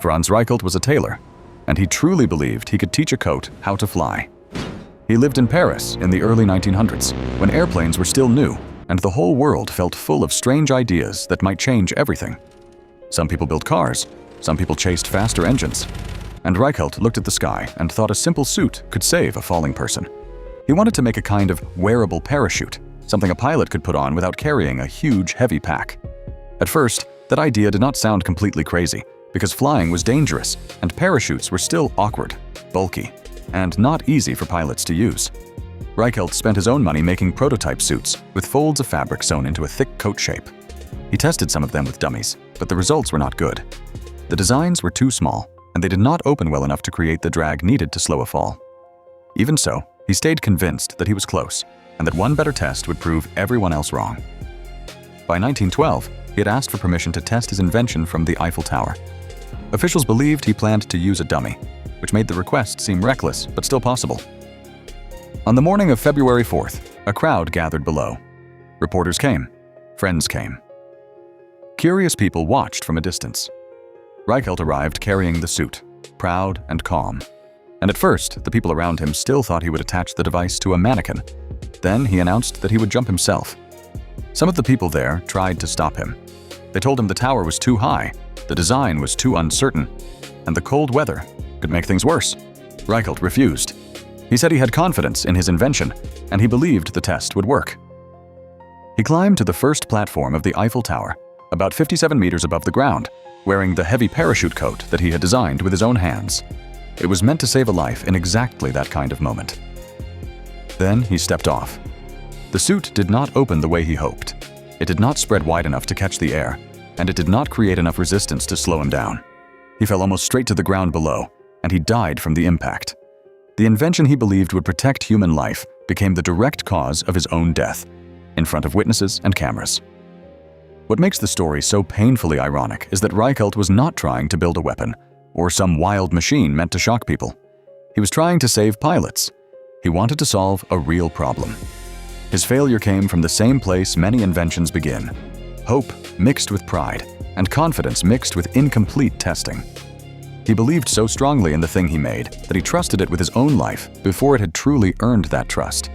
Franz Reichelt was a tailor, and he truly believed he could teach a coat how to fly. He lived in Paris in the early 1900s, when airplanes were still new, and the whole world felt full of strange ideas that might change everything. Some people built cars, some people chased faster engines, and Reichelt looked at the sky and thought a simple suit could save a falling person. He wanted to make a kind of wearable parachute, something a pilot could put on without carrying a huge, heavy pack. At first, that idea did not sound completely crazy, because flying was dangerous, and parachutes were still awkward, bulky, and not easy for pilots to use. Reichelt spent his own money making prototype suits with folds of fabric sewn into a thick coat shape. He tested some of them with dummies, but the results were not good. The designs were too small, and they did not open well enough to create the drag needed to slow a fall. Even so, he stayed convinced that he was close, and that one better test would prove everyone else wrong. By 1912, he had asked for permission to test his invention from the Eiffel Tower. Officials believed he planned to use a dummy, which made the request seem reckless but still possible. On the morning of February 4th, a crowd gathered below. Reporters came. Friends came. Curious people watched from a distance. Reichelt arrived carrying the suit, proud and calm. And at first, the people around him still thought he would attach the device to a mannequin. Then he announced that he would jump himself. Some of the people there tried to stop him. They told him the tower was too high, the design was too uncertain, and the cold weather could make things worse. Reichelt refused. He said he had confidence in his invention, and he believed the test would work. He climbed to the first platform of the Eiffel Tower, about 57 meters above the ground, wearing the heavy parachute coat that he had designed with his own hands. It was meant to save a life in exactly that kind of moment. Then he stepped off. The suit did not open the way he hoped. It did not spread wide enough to catch the air, and it did not create enough resistance to slow him down. He fell almost straight to the ground below, and he died from the impact. The invention he believed would protect human life became the direct cause of his own death, in front of witnesses and cameras. What makes the story so painfully ironic is that Reichelt was not trying to build a weapon or some wild machine meant to shock people. He was trying to save pilots. He wanted to solve a real problem. His failure came from the same place many inventions begin: hope mixed with pride, and confidence mixed with incomplete testing. He believed so strongly in the thing he made that he trusted it with his own life before it had truly earned that trust.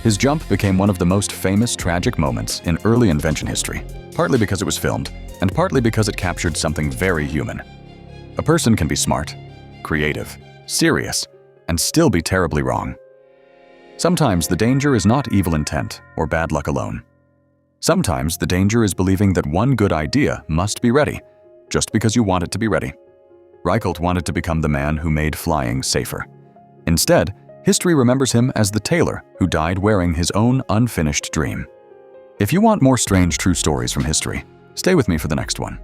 His jump became one of the most famous tragic moments in early invention history, partly because it was filmed, and partly because it captured something very human. A person can be smart, creative, serious, and still be terribly wrong. Sometimes the danger is not evil intent or bad luck alone. Sometimes the danger is believing that one good idea must be ready, just because you want it to be ready. Reichelt wanted to become the man who made flying safer. Instead, history remembers him as the tailor who died wearing his own unfinished dream. If you want more strange true stories from history, stay with me for the next one.